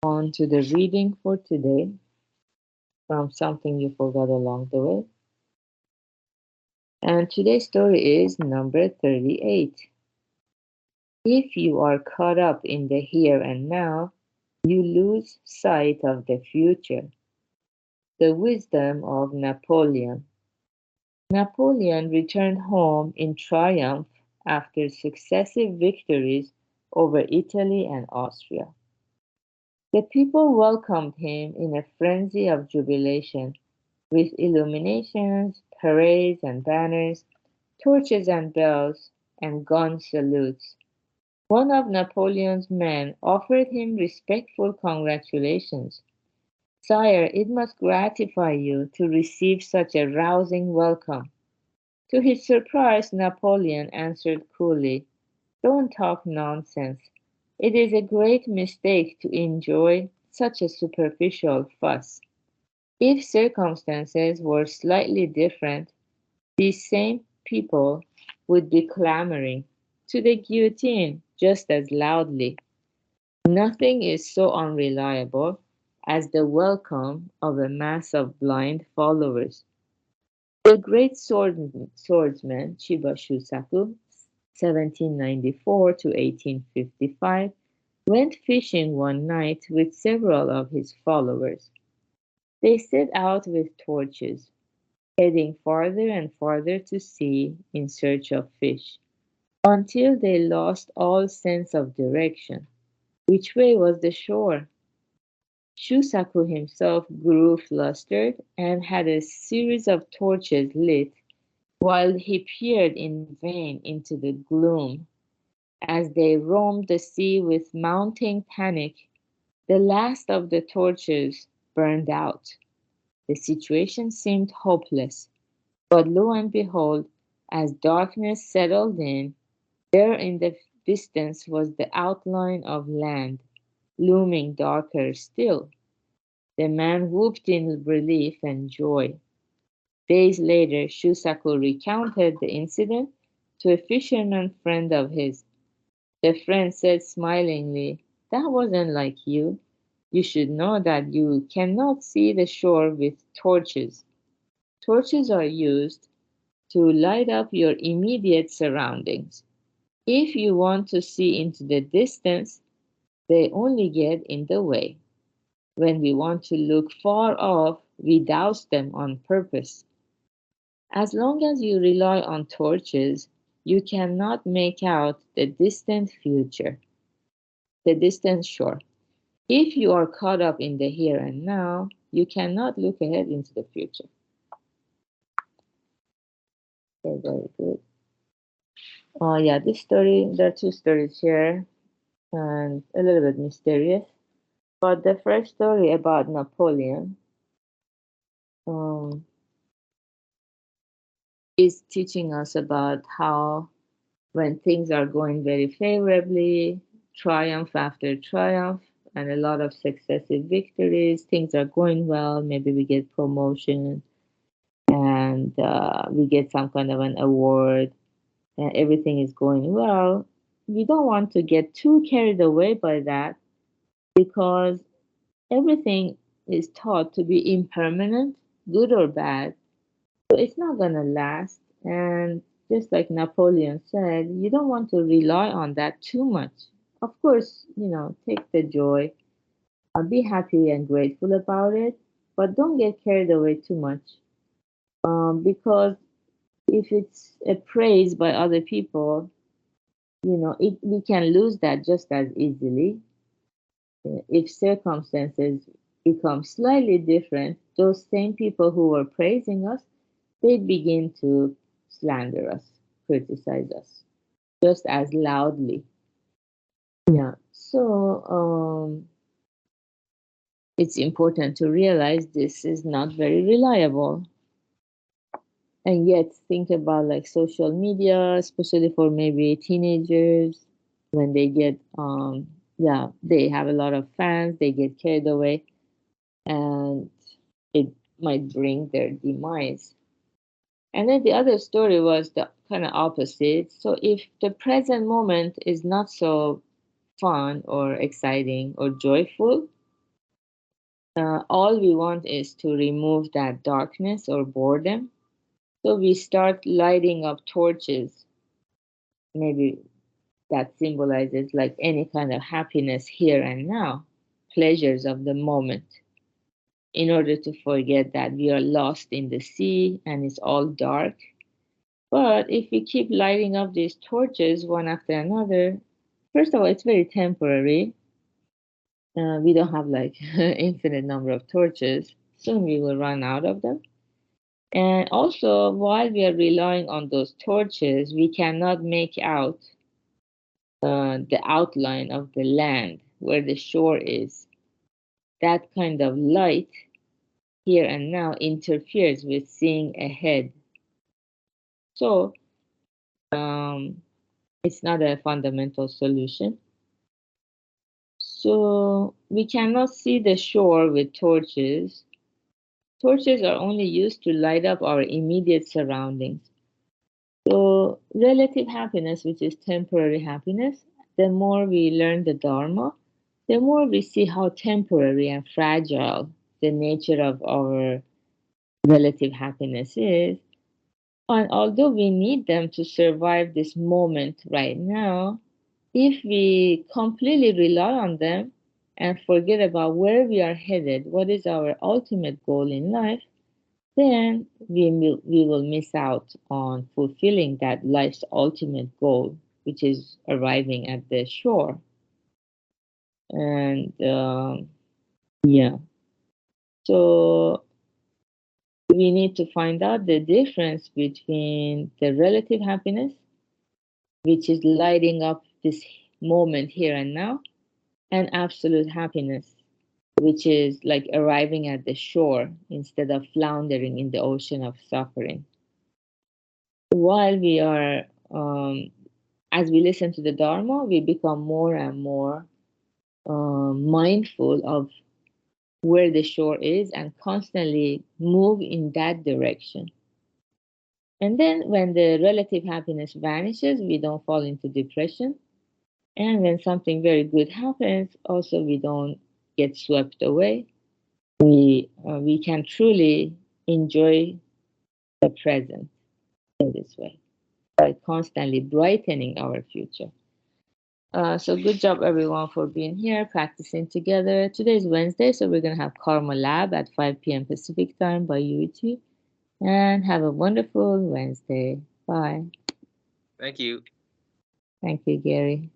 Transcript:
On to the reading for today from Something You Forgot Along the Way. And today's story is number 38. If you are caught up in the here and now, you lose sight of the future. The wisdom of Napoleon. Napoleon returned home in triumph after successive victories over Italy and Austria. The people welcomed him in a frenzy of jubilation, with illuminations, parades and banners, torches and bells, and gun salutes. One of Napoleon's men offered him respectful congratulations. Sire, it must gratify you to receive such a rousing welcome. To his surprise, Napoleon answered coolly, "Don't talk nonsense. It is a great mistake to enjoy such a superficial fuss. If circumstances were slightly different, these same people would be clamoring to the guillotine just as loudly. Nothing is so unreliable as the welcome of a mass of blind followers. The great swordsman Chiba Shusaku, 1794 to 1855, went fishing one night with several of his followers. They set out with torches, heading farther and farther to sea in search of fish, until they lost all sense of direction. Which way was the shore? Shusaku himself grew flustered and had a series of torches lit while he peered in vain into the gloom. As they roamed the sea with mounting panic, the last of the torches burned out. The situation seemed hopeless, but lo and behold, as darkness settled in, there in the distance was the outline of land, looming darker still. The man whooped in relief and joy. Days later, Shusaku recounted the incident to a fisherman friend of his. The friend said smilingly, "That wasn't like you. You should know that you cannot see the shore with torches. Torches are used to light up your immediate surroundings. If you want to see into the distance, they only get in the way. When we want to look far off, we douse them on purpose. As long as you rely on torches, you cannot make out the distant future, the distant shore. If you are caught up in the here and now, you cannot look ahead into the future." Okay, very good. Yeah, this story, there are two stories here and a little bit mysterious. But the first story about Napoleon um, is teaching us about how when things are going very favorably, triumph after triumph, and a lot of successive victories, things are going well, maybe we get promotion and we get some kind of an award and everything is going well. We don't want to get too carried away by that because everything is taught to be impermanent, good or bad. So it's not going to last. And just like Napoleon said, you don't want to rely on that too much. Of course, take the joy, be happy and grateful about it, but don't get carried away too much. Because if it's a praise by other people, we can lose that just as easily. If circumstances become slightly different, those same people who were praising us, they begin to slander us, criticize us just as loudly. Yeah. So it's important to realize this is not very reliable. And yet think about like social media, especially for maybe teenagers, when they get yeah, they have a lot of fans, they get carried away and it might bring their demise. And then the other story was the kind of opposite. So if the present moment is not so fun or exciting or joyful, All we want is to remove that darkness or boredom. So we start lighting up torches. Maybe that symbolizes like any kind of happiness here and now, pleasures of the moment, in order to forget that we are lost in the sea and it's all dark. But if we keep lighting up these torches one after another, first of all, it's very temporary. We don't have like infinite number of torches. Soon we will run out of them. And also, while we are relying on those torches, we cannot make out the outline of the land where the shore is. That kind of light here and now interferes with seeing ahead. So it's not a fundamental solution. So we cannot see the shore with torches. Torches are only used to light up our immediate surroundings. So relative happiness, which is temporary happiness, the more we learn the Dharma, the more we see how temporary and fragile the nature of our relative happiness is. And although we need them to survive this moment right now, if we completely rely on them and forget about where we are headed, what is our ultimate goal in life, then we will miss out on fulfilling that life's ultimate goal, which is arriving at the shore. And yeah, so we need to find out the difference between the relative happiness, which is lighting up this moment here and now, and absolute happiness, which is like arriving at the shore instead of floundering in the ocean of suffering. While we are, as we listen to the Dharma, we become more and more mindful of where the shore is and constantly move in that direction. And then when the relative happiness vanishes, we don't fall into depression. And when something very good happens, also we don't get swept away. We can truly enjoy the present in this way by constantly brightening our future. So good job everyone for being here, practicing together. Today is Wednesday, so we're going to have Karma Lab at 5 p.m. Pacific time by UET. And have a wonderful Wednesday. Bye. Thank you. Thank you, Gary.